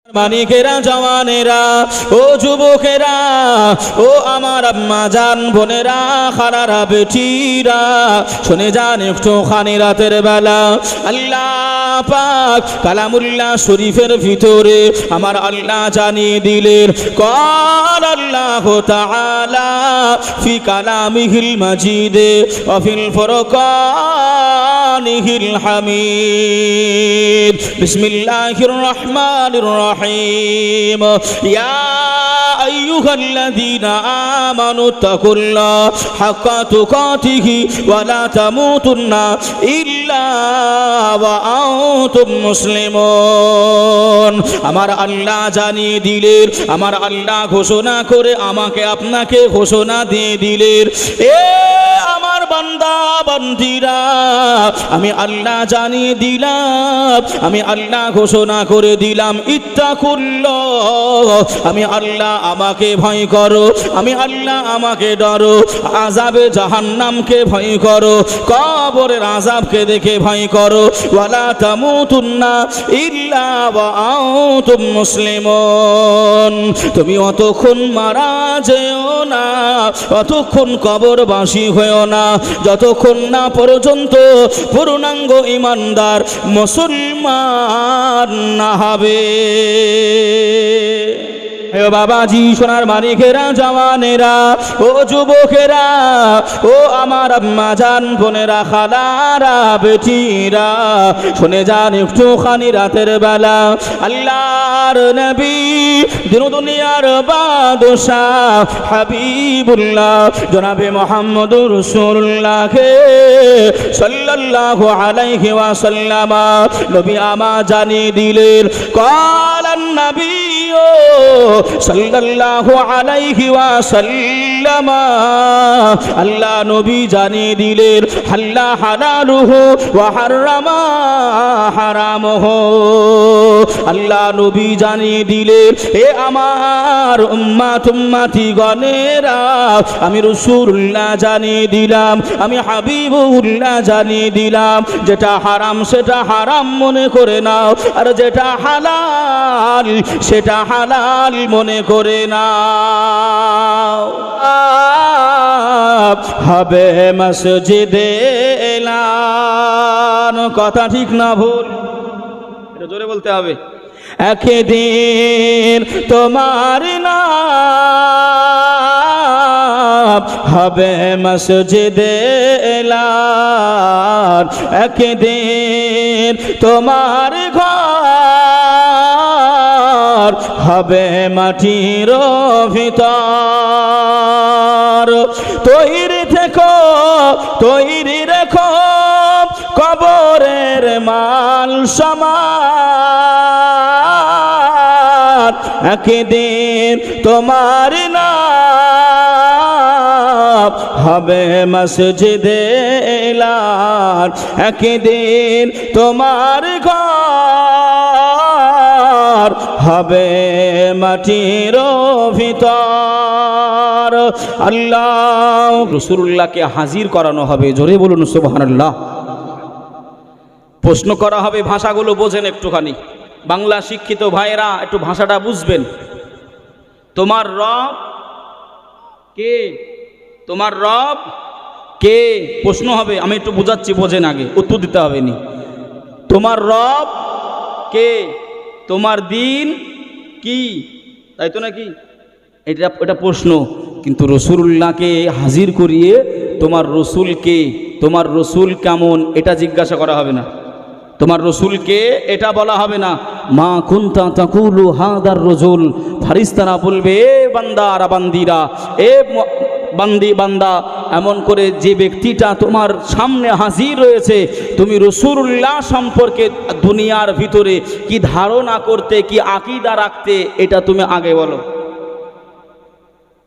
মানিকেরা জওয়ানেরা ও যুবকেরা ও আমার আম্মা জান বোনেরা খারারা বেটিরা শুনে যান একটুখানি রাতের বেলা আল্লাহ পাক কালামুল্লাহ শরীফের ভিতরে আমার আল্লাহ জানিয়ে দিলেন قال الله تعالى في كلامه المجيد وفي الفرقانه الحميد بسم الله الرحمن الرحيم يا أيها الذين آمنوا اتقوا الله حق تقاته ولا تموتن إلا وأنتم مسلمون আমার আল্লাহ জানিয়ে দিলেন আমার আল্লাহ ঘোষণা করে আমাকে আপনাকে ঘোষণা দিয়ে দিলেন এ আমার বান্দা বান্দীরা আমি আল্লাহ জানিয়ে দিলাম আমি আল্লাহ ঘোষণা করে দিলাম ইত্তাকুল্লাহ আমি আল্লাহ আমাকে ভয় করো আমি আল্লাহ আমাকে ডরো আযাবে জাহান্নামকে ভয় করো কবরের আযাবকে দেখে ভয় করো ওয়ালা তামুতুন্না ইল্লা ওয়া আনতুম মুসলিমুন তুমি অতক্ষণ মারা যেও না অতক্ষণ কবরবাসী হয়েও না যতক্ষণ না পর্যন্ত পূর্ণাঙ্গ ঈমানদার মুসলমান না হবে হে বাবাজি সোনার মানিকেরা জওয়ানেরা ও যুবকেরা ও আমার আম্মা জান বোনেরা খালারা বেটিরা শুনে যান একটুখানি রাতের বেলা আল্লাহর নবী দিন দুনিয়ার বাদশাহ হাবিবুল্লাহ জনাবে মুহাম্মদুর রাসূলুল্লাহকে সাল্লাল্লাহু আলাইহি ওয়াসাল্লাম নবী আমার জানিয়ে দিলেন কালান নবী সাল্লাল্লাহু আলাইহি ওয়াসাল্লাম আল্লাহ নবী জানিয়ে দিলেন হাল্লা হালালুহু ওয়া হারামা হারামুহু আল্লাহ নবী জানিয়ে দিলেন এ আমার উম্মতি গণেরা আমি রাসূলুল্লাহ জানিয়ে দিলাম আমি হাবিবুল্লাহ জানিয়ে দিলাম যেটা হারাম সেটা হারাম মনে করে নাও আর যেটা হালাল সেটা হালাল মনে করে নাও হবে মসজিদে এলান কথা ঠিক না ভুল এটা জোরে বলতে হবে একদিন তোমার নাম হবে মসজিদে এলান একদিন তোমার ঘর হবে মাটির ভিতর তৈরি থেকো তৈরি রেখো কবরের মাল সামান একদিন তোমার নাম হবে মসজিদে এলান একদিন তোমার ঘর হবে মাটির ভিতর আল্লাহ রাসূলুল্লাহকে হাজির করানো হবে জোরে বলুন সুবহানাল্লাহ প্রশ্ন করা হবে ভাষাগুলো বোঝেন একটুখানি বাংলা শিক্ষিত ভাইয়েরা একটু ভাষাটা বুঝবেন তোমার রব কে তোমার রব কে প্রশ্ন হবে আমি একটু বোঝাচ্ছি বোঝেন আগে উত্তর দিতে হবে নি তোমার রব কে তোমার দিন কি তাই তো নাকি এটা প্রশ্ন কিন্তু রাসূলুল্লাহকে হাজির করিয়ে তোমার রাসূল কে তোমার রাসূল কেমন এটা জিজ্ঞাসা করা হবে না তোমার রাসূলকে এটা বলা হবে না মা কুনতা তাকুলু হাদার রাজুল ফেরেশতারা বলবে এ বান্দারা বান্দিরা এ বান্দি বান্দা এমন করে যে ব্যক্তিটা তোমার সামনে হাজির রয়েছে তুমি রাসূলুল্লাহ সম্পর্কে দুনিয়ার ভিতরে কি ধারণা করতে কি আকীদা রাখতে এটা তুমি আগে বলো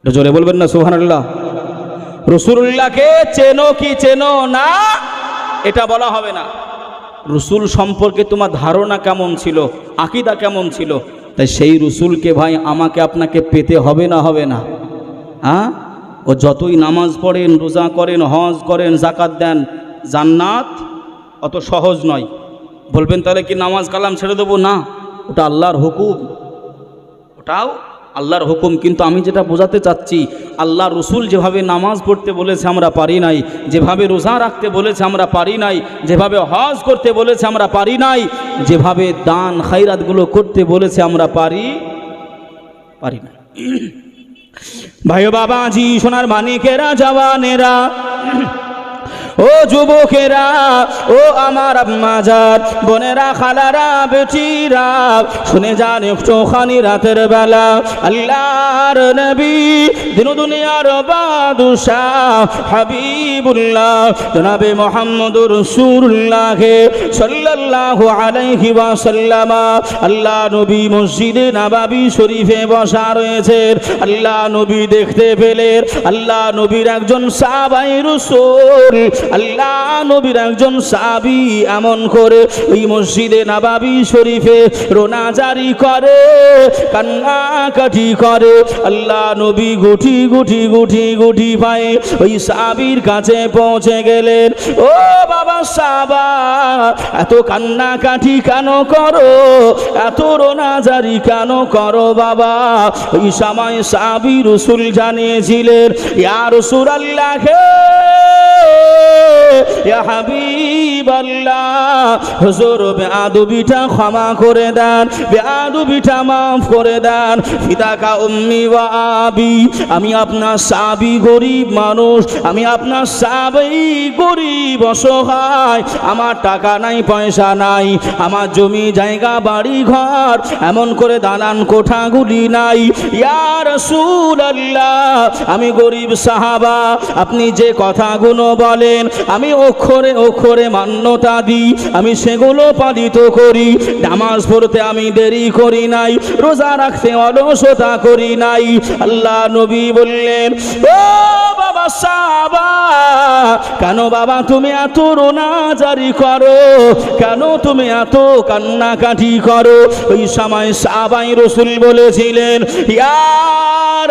জোরে বলবেন না সুবহানাল্লাহ রাসূলুল্লাহকে চেনো কি চেনো না এটা বলা হবে না রাসূল সম্পর্কে তোমার ধারণা কেমন ছিল আকীদা কেমন ছিল তাই সেই রাসূলকে ভাই আমাকে আপনাকে পেতে হবে না হ্যাঁ ও যতই নামাজ পড়েন রোজা করেন হজ করেন যাকাত দেন জান্নাত অত সহজ নয় বলবেন তাহলে কি নামাজ কালাম ছেড়ে দেবো না ওটা আল্লাহর হুকুম ওটাও আল্লাহর হুকুম। কিন্তু আমি যেটা বোঝাতে চাচ্ছি, আল্লাহ রসুল যেভাবে নামাজ পড়তে বলেছে আমরা পারি নাই, যেভাবে রোজা রাখতে বলেছে আমরা পারি নাই, যেভাবে হজ করতে বলেছে আমরা পারি নাই, যেভাবে দান খায়রাতগুলো করতে বলেছে আমরা পারি না। ভাই বাবাজি, সোনার মানিকেরা, জওয়ানেরা, ও যুবকেরা, ও আমার আম্মাজান, বোনেরা, খালারা, বেটিরা, শুনে যান একটুখানি রাতের বেলা আল্লাহর নবী, দিন দুনিয়ার বাদশাহ হাবিবুল্লাহ জনাবে মুহাম্মদুর রাসূলুল্লাহ সাল্লাল্লাহু আলাইহি ওয়াসাল্লাম, আল্লাহ নবী মসজিদে নববী শরীফে বসা রয়েছেন। আল্লাহ নবী দেখতে পেলেন আল্লাহ নবীর একজন সাহাবায়ে রাসূল, আল্লাহ নবীর একজন সাহাবী এমন করে ওই মসজিদে নববী শরীফে রোনা জারি করে, কান্নাকাটি করে। আল্লাহ নবী গুটি গুটি গুটি গুটি পায়ে ওই সাহাবীর কাছে পৌঁছে গেলেন। ও বাবা সাহাবা, এত কান্নাকাটি কেন করো, এত রোনা জারি কেন করো বাবা? ওই সময় সাহাবী রাসূল জানিয়েছিলেন, ইয়া রাসূলুল্লাহ, ইয়া হাবিবাল্লাহ, হুজুর বেয়াদবিটা ক্ষমা করে দেন, বেয়াদবিটা মাফ করে দেন। ফিদাকা উম্মি ওয়া আবি, আমি আপনার সাহাবী, গরিব মানুষ, আমি আপনার সাহাবী, গরিব অসহায়, আমার টাকা নাই, পয়সা নাই, আমার জমি জায়গা বাড়ি ঘর এমন করে দালান কোঠাগুলি নাই। ইয়া রাসূলুল্লাহ, আমি গরিব সাহাবা, আপনি যে কথাগুলো বলেন আমি অক্ষরে অক্ষরে মান্যতা দিই, আমি সেগুলো পালিত করি। নামাজ পড়তে আমি দেরি করি নাই, রোজা রাখতে অলসতা করি নাই। আল্লাহ নবী বললেন, ও বাবা সাহাবা, কেন বাবা তুমি এত রোনা জারি করো, কেন তুমি এত কান্নাকাটি করো? ওই সময় সাহাবায়ে রাসূল বলেছিলেন, ইয়া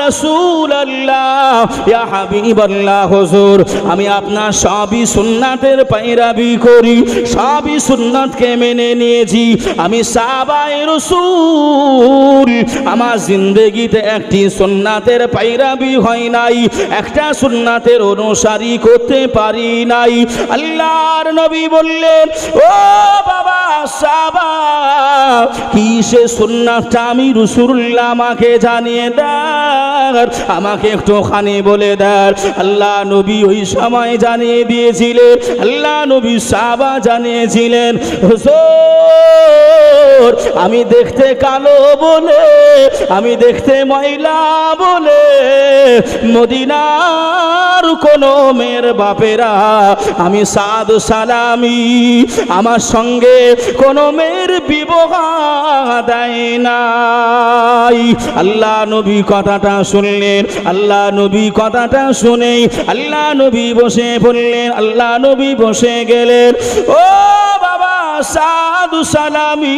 রাসূলুল্লাহ, ইয়া হাবিবাল্লাহ, হুজুর আমি আপনার সবই সুন্নাতের পায়রাবি করি, সবই সুন্নাতকে মেনে নিয়েছি। আমি সাহাবায়ে রাসূল, আমার জিন্দেগিতে একটি সুন্নাতের পায়রাবি হয় নাই, একটা সুন্নাতের অনুসারী করতে পারি নাই। আল্লাহর নবী বললেন, ও বাবা সাহাবা, কি সে সুন্নাতটা আমি রাসূলুল্লাহ আমাকে জানিয়ে দেন, আমাকে একটুখানি বলে দেন। আল্লাহ নবী ওই সময় জানিয়ে দিয়েছিলেন, আল্লাহ নবী সাহাবা জানিয়েছিলেন, হুজুর আমি দেখতে কালো বলে, আমি দেখতে ময়লা বলে মদিনার কোন মেয়ের বাপেরা আমি সাদ সালামি আমার সঙ্গে কোন মেয়ের বিবাহ দেয় নাই। আল্লাহ নবী কথাটা শুনলেন, আল্লাহ নবী কথাটা শুনে আল্লাহ নবী বসে পড়লেন, আল্লাহ নবী বসে গেলেন। ও বাবা সাদু সালামি,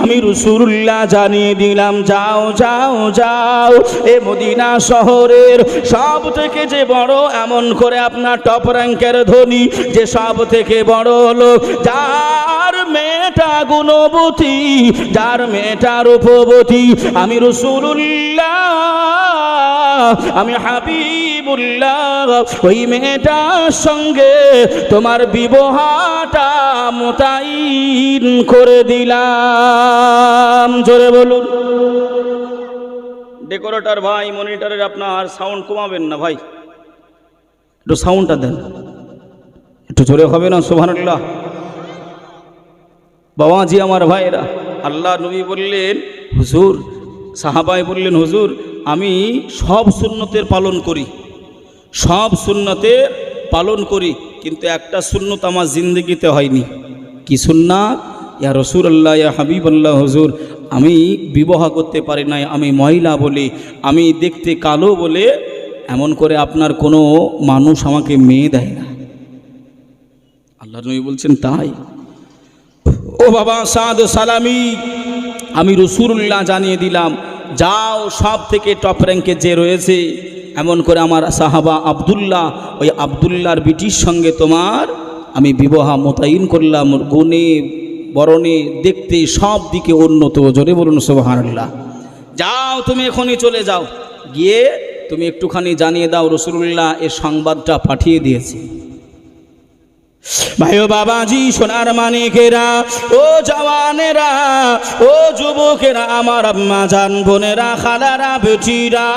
আমি রাসূলুল্লাহ জানিয়ে দিলাম, যাও যাও যাও, এ মদিনা শহরের সব থেকে যে বড়, এমন করে আপনার টপ র্যাঙ্কের ধনী, যে সব থেকে বড় লোক, যার মেয়েটা গুণবতী, যার মেয়েটা রূপবতী, আমি রাসূলুল্লাহ, আমি হাবিবুল্লাহ, ওই মেয়েটার সঙ্গে তোমার বিবাহটা মোতায়েন করে দিলাম। জোরে বলুন। ডেকোরেটর ভাই, মনিটরের আপনার সাউন্ড কমাবেন না ভাই, একটু সাউন্ডটা দেন, একটু জোরে হবে না? সুবহানাল্লাহ। বাবাজি আমার ভাইরা, আল্লাহ নবী বললেন, হুজুর, সাহাবাই বললেন, হুজুর আমি সব সুন্নতের পালন করি, সব সুন্নতের পালন করি, কিন্তু একটা সুন্নত আমার জিন্দগিতে হয়নি। কি সুন্নাত? ইয়া রাসূলুল্লাহ, ইয়া হাবিবাল্লাহ, হুজুর আমি বিবাহ করতে পারি নাই, আমি মহিলা বলে, আমি দেখতে কালো বলে এমন করে আপনার কোনো মানুষ আমাকে মেয়ে দেয় না। আল্লাহ নবী বলছেন, তাই? ও বাবা সাদ সালামি, আমি রাসূলুল্লাহ জানিয়ে দিলাম, যাও সব থেকে টপ র্যাঙ্কে যে রয়েছে, এমন করে আমার সাহাবা আব্দুল্লাহ, ওই আব্দুল্লাহর বিটির সঙ্গে তোমার আমি বিবাহ মোতায়েন করলাম, গুণে বরণে দেখতে সব দিকে উন্নত। জোরে বলুন সুবহানাল্লাহ। যাও তুমি এখনই চলে যাও, গিয়ে তুমি একটুখানি জানিয়ে দাও রাসূলুল্লাহ এ সংবাদটা পাঠিয়ে দিয়েছে। ভাইও বাবাজি, সোনার মানিকেরা, ও জওয়ানেরা, ও যুবকেরা, আমার আম্মা জান, বোনেরা, খালারা, বেটিরা,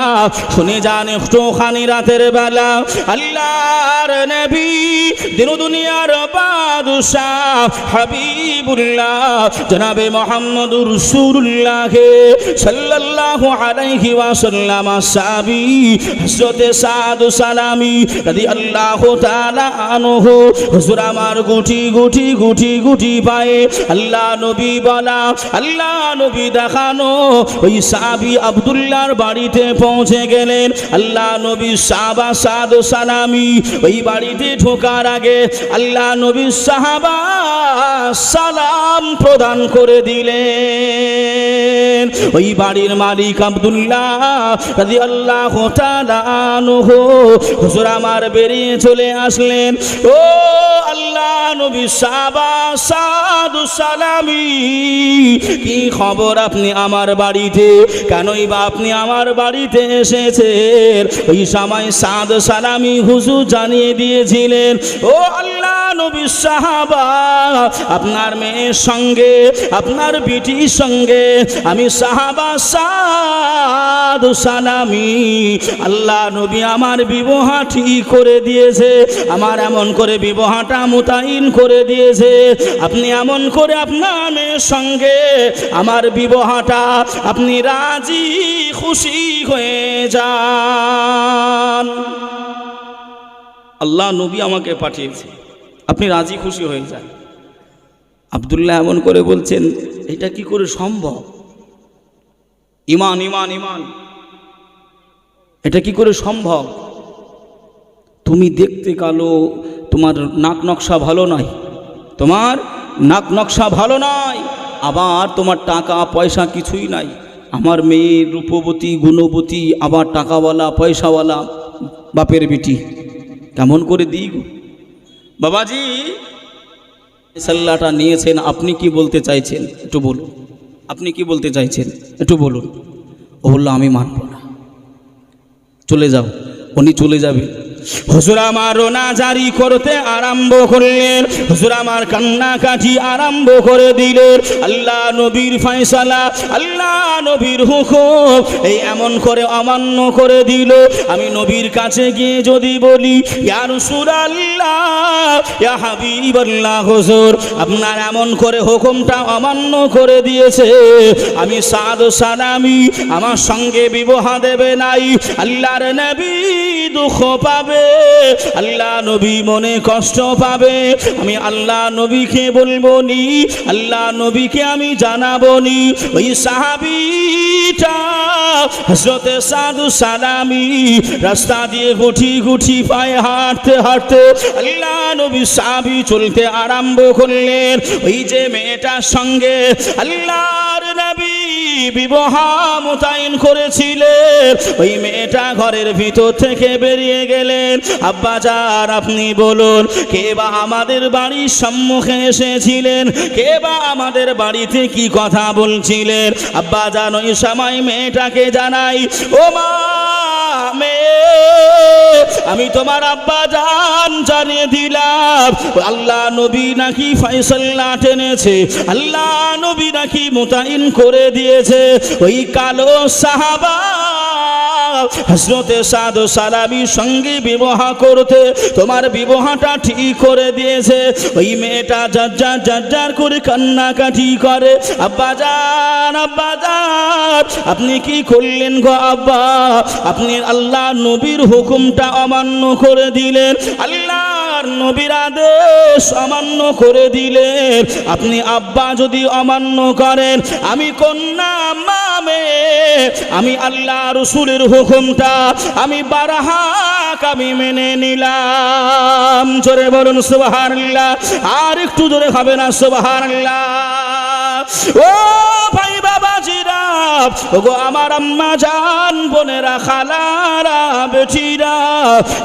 শুনে যান একটুখানি রাতের বেলা আল্লাহর নবী, দিন দুনিয়ার বাদশাহ হাবিবুল্লাহ জনাবে মুহাম্মদুর রাসূলুল্লাহ সাল্লাল্লাহু আলাইহি ওয়াসাল্লাম সাহাবী হযরতে সাদ সালামি রাদিয়াল্লাহু তাআলা আনহু হুজুর আমার গুটি গুটি গুটি গুটি পায়ে আল্লাহ নবী বলা, আল্লাহ নবী দেখানো ওই সাহাবী আব্দুল্লাহর বাড়িতে পৌঁছে গেলেন। আল্লাহ নবী সাহাবা সাদ সালামি ওই বাড়িতে ঢোকার আগে আল্লাহ নবী সাহাবা সালাম প্রদান করে দিলেন। ওই বাড়ির মালিক আব্দুল্লাহ রাদিয়াল্লাহু তাআলা আনহু হুজুর আমার বেরিয়ে চলে আসলেন। ও আল্লাহ নবী সাহাবা সাদু সালামি, কি খবর আপনি আমার বাড়িতে, কেনই বা আপনি আমার বাড়িতে এসেছেন? ওই সময় সাদ সালামি হুজুর জানিয়ে দিয়েছিলেন, ও আল্লাহ নবী সাহাবা, আপনার মেয়ের সঙ্গে, আপনার বিটির সঙ্গে আমি সাহাবা সাদ সালামি, আল্লাহ নবী আমার বিবাহ ঠিক করে দিয়েছে, আমার এমন করে বিবাহটা মোতায়েন করে দিয়েছে, আপনি এমন করে আপনার মেয়ের সঙ্গে আমার বিবাহটা আপনি রাজি খুশি হয়ে যান। আল্লাহ নবী আমাকে পাঠিয়েছে, আপনি রাজি খুশি হয়ে যান। আব্দুল্লাহ এমন করে বলছেন, এটা কি করে সম্ভব? ইমান ইমান ইমান, এটা কি করে সম্ভব? তুমি দেখতে কালো, তোমার নাক নকশা ভালো নয়, তোমার নাক নকশা ভালো নয়, আবার তোমার টাকা পয়সা কিছুই নাই। আমার মেয়ে রূপবতী গুণবতী, আবার টাকাওয়ালা পয়সাওয়ালা বাপের বেটি, কেমন করে দিই গো? বাবাজি সাল্লাটা নিয়েছেন, আপনি কি বলতে চাইছেন একটু বলুন, আপনি কি বলতে চাইছেন একটু বলুন। ও বললো, আমি মানব না, চলে যাও। উনি চলে যাবে। হুজুর আমার রোনা জারি করতে আরম্ভ করলেন, হুজুর আমার কান্নাকাটি আরম্ভ করে দিলেন। আল্লাহ নবীর ফয়সালা, আল্লাহ নবীর হুকুম এই এমন করে অমান্য করে দিল। আমি নবীর কাছে গিয়ে যদি বলি, ইয়া রাসূলুল্লাহ, ইয়া হাবিবাল্লাহ, হুজুর আপনার এমন করে হুকুমটা অমান্য করে দিয়েছে, আমি সাদ সালামি আমার সঙ্গে বিবাহ দেবে নাই, আল্লাহর নবী দুঃখ পাবে, আল্লাহ নবী মনে কষ্ট পাবে, আমি আল্লাহ নবীকে বলবো নি, আল্লাহ নবীকে আমি জানাবো নি। ওই সাহাবীটা হযরতে সাদু সালামি রাস্তা দিয়ে গুটি গুটি পায়ে হাঁটতে হাঁটতে আল্লাহ নবী সাহাবী চলতে আরম্ভ করলেন। ওই যে মেয়েটার সঙ্গে আল্লাহর নবী বিবাহ মোতায়েন করেছিলেন, ওই মেয়েটা ঘরের ভিতর থেকে বেরিয়ে গেলেন। আব্বাজান আপনি বলুন, কে বা আমাদের বাড়ির সম্মুখে এসেছিলেন, কে বা আমাদের বাড়িতে কি কথা বলছিলেন? আব্বাজান ওই সময় মেয়েটাকে জানাই, ও মা, মেয়ে, আমি তোমার আব্বাজান জানিয়ে দিলাম, আল্লাহ নবী নাকি ফয়সালা টেনেছে, আল্লাহ নবী নাকি মোতায়েন করে দিয়েছে। ওই কালো সাহাবা হযরতে সাদ সালামির সঙ্গে বিবাহ করতে তোমার বিবাহটা ঠিক করে দিয়েছে। ওই মেয়েটা জাজ্জার জাজ্জার করে কান্নাকাটি করে, আব্বাজান আব্বাজান আপনি কি করলেন গো আব্বা? আপনি আল্লাহ নবীর হুকুমটা অমান্য করে দিলেন, আল্লাহর নবীর আদেশ অমান্য করে দিলেন। আপনি আব্বা যদি অমান্য করেন, আমি কন্যা মামে, আমি আল্লাহ রাসূলের হুকুমটা আমি বারহাক আমি মেনে নিলাম। জোরে বলুন সুবহানাল্লাহ, আর একটু জোরে হবে না সুবহানাল্লাহ? ও ভাই বাবাজিরা, ওগো আমার আম্মা জান, বোনেরা, খালারা, বেটিরা,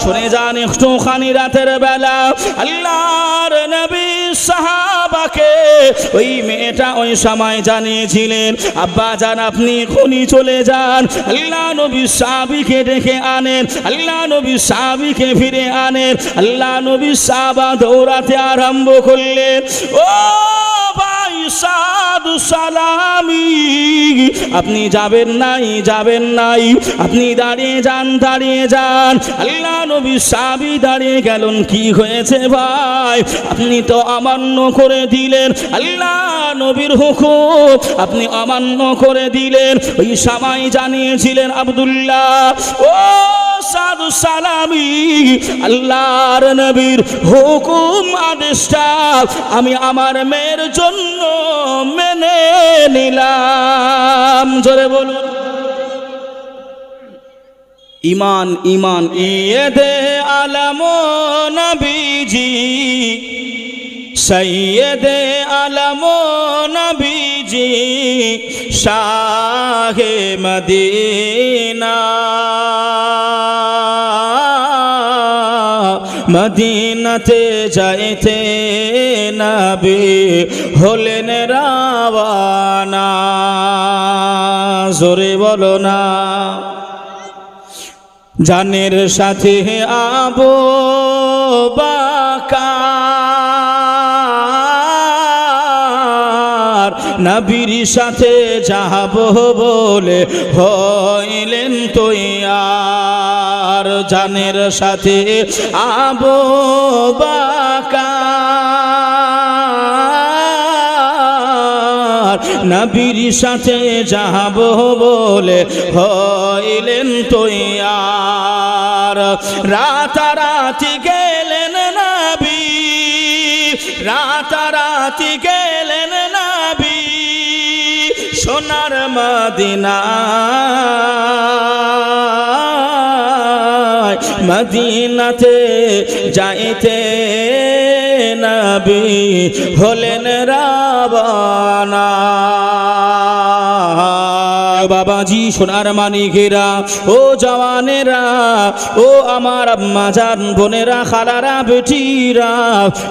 শুনে যান একটুখানি রাতের বেলা আল্লাহর নবী সাহাবা বাবাকে ওই মেয়েটা ওই সময় জানিয়েছিলেন, আব্বা জান আপনি এখনই চলে যান। আল্লাহ নবী সাহাবীকে ডেকে আনেন, আল্লাহ নবী সাহাবীকে ফিরে আনেন। আল্লাহ নবী সাহাবা দৌড়াতে আরম্ভ করলেন, ও ভাই সাদু সালামি, আপনি যাবেন নাই, যাবেন নাই, আপনি দাঁড়িয়ে যান, দাঁড়িয়ে যান। আল্লাহ নবী সাহাবী দাঁড়িয়ে গেলেন। কি হয়েছে ভাই? আপনি তো অমান্য করে দিলেন আল্লাহ নবীর হুকুম, আপনি অমান্য করে দিলেন। ওই সময় জানিয়েছিলেন আব্দুল্লাহ, ও সাদু সালামি, আল্লাহর নবীর হুকুম আদেশটা আমি আমার মেয়ের জন্য মেনে নিলাম। জোরে বলুন ইমান ইমান। ঈদে আলম নবীজি, সৈয়দে আলম নবীজি, শাহে মদিনা, মদিনাতে যাইতে নবী হলেন রাওয়ানা। জোরে বলো না। জানের সাথে আবু বকর নবীর সাথে যাব বলে হইলেন তৈয়ার। জানের সাথে আবু বকর নবীর সাথে যাব বলে হইলেন তৈয়ার। রাতারাতি গেলেন নবী, রাতারাতি গেলেন নবী সোনার মদিনা, মদিনাতে যাইতে নবী হলেন রাওয়ানা। বাবাজি সোনার মানিকেরা, ও জওয়ানেরা, ও আমার আম্মা জান বোনেরা, খালারা, বেটিরা,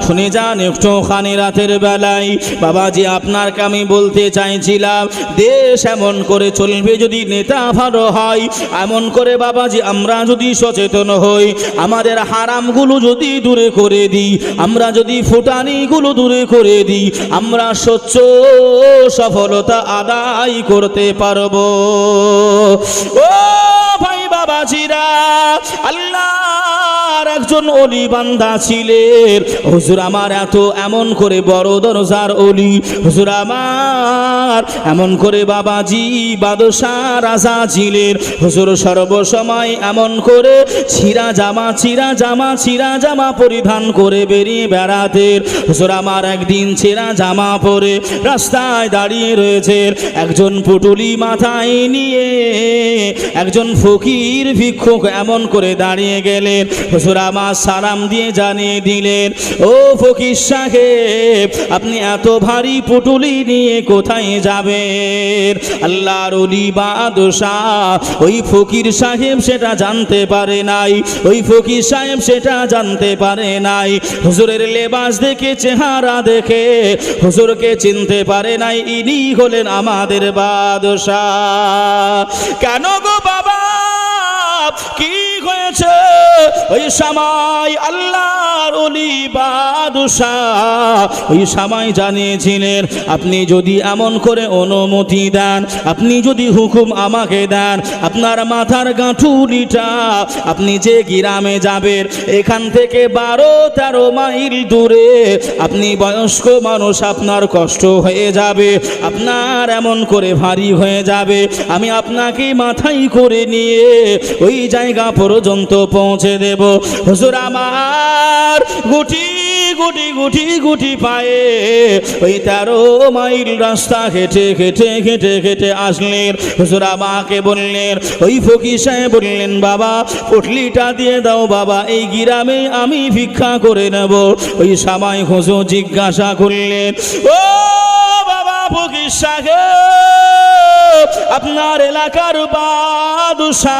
শুনে যান একটুখানি রাতের বেলায়। বাবাজি আপনাকে আমি বলতে চাইছিলাম, দেশ এমন করে চলবে যদি নেতা ভালো হয়, এমন করে বাবাজি আমরা যদি সচেতন হই, আমাদের হারামগুলো যদি দূরে করে দিই, আমরা যদি ফুটানিগুলো দূরে করে দিই, আমরা স্বচ্ছ সফলতা আদায় করতে পারবো। ও ভাই বাবাজিরা, আল্লাহর একজন ওলি বান্দা ছিলেন। হুজুর আমার এত এমন করে বড় দরজার ওলি, হুজুর আমার এমন করে বাবাজি বাদশাহ রাজা ছিলেন। হুজুর সর্বসময় এমন করে ছিঁড়া জামা, ছিঁড়া জামা, ছিঁড়া জামা পরিধান করে বেরিয়ে বেড়াতেন। হুজুর আমার একদিন ছেঁড়া জামা পরে রাস্তায় দাঁড়িয়ে রয়েছেন, একজন পুটুলি মাথায় নিয়ে একজন ফকির ভিক্ষুক এমন করে দাঁড়িয়ে গেলেন। হুজুর আমার সালাম দিয়ে জানিয়ে দিলেন, ও ফকির সাহেব আপনি এত ভারী পুটুলি নিয়ে কোথায় যাবেন? আল্লাহর ওলি বাদশাহ ওই ফকির সাহেব সেটা জানতে পারে নাই, ওই ফকির সাহেব সেটা জানতে পারে নাই। হুজুরের লেবাস দেখে, চেহারা দেখে হুজুরকে চিনতে পারে নাই, ইনি হলেন আমাদের বাদশাহ। কেন গো বাবা, কি হয়েছে? ওই সময় আল্লাহর ওলি বাদশাহ ওই সময় জানিয়েছিলেন, আপনি যদি এমন করে অনুমতি দেন, আপনি যদি হুকুম আমাকে দেন, আপনার মাথার গাঁঠুরিটা আপনি যে গ্রামে যাবেন, এখান থেকে 12-13 মাইল দূরে আপনি বয়স্ক মানুষ, আপনার কষ্ট হয়ে যাবে, আপনার এমন করে ভারী হয়ে যাবে, আমি আপনাকে মাথায় করে নিয়ে ওই জায়গা পর্যন্ত পৌঁছে দেব। হুজুর আমার গুটি গুটি গুটি গুটি পায়ে ওই 13 মাইল রাস্তা হেঁটে হেঁটে হেঁটে হেঁটে আসলেন। হুজুর আমাকে বললেন, ওই ফকির সাহেব বললেন, বাবা পুটলিটা দিয়ে দাও বাবা, এই গ্রামে আমি ভিক্ষা করে নেব। ওই সময় হুজুর জিজ্ঞাসা করলেন, ও বাবা ফকির সাহেব আপনার এলাকার বাদশাহ,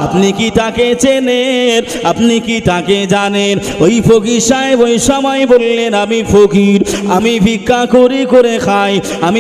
আপনি কি তাকে চেনেন? আপনি কি তাকে জানেন? ওই ফকির সাহেব ওই সময় বললেন, আমি ফকির, আমি ভিক্ষা করে করে খাই, আমি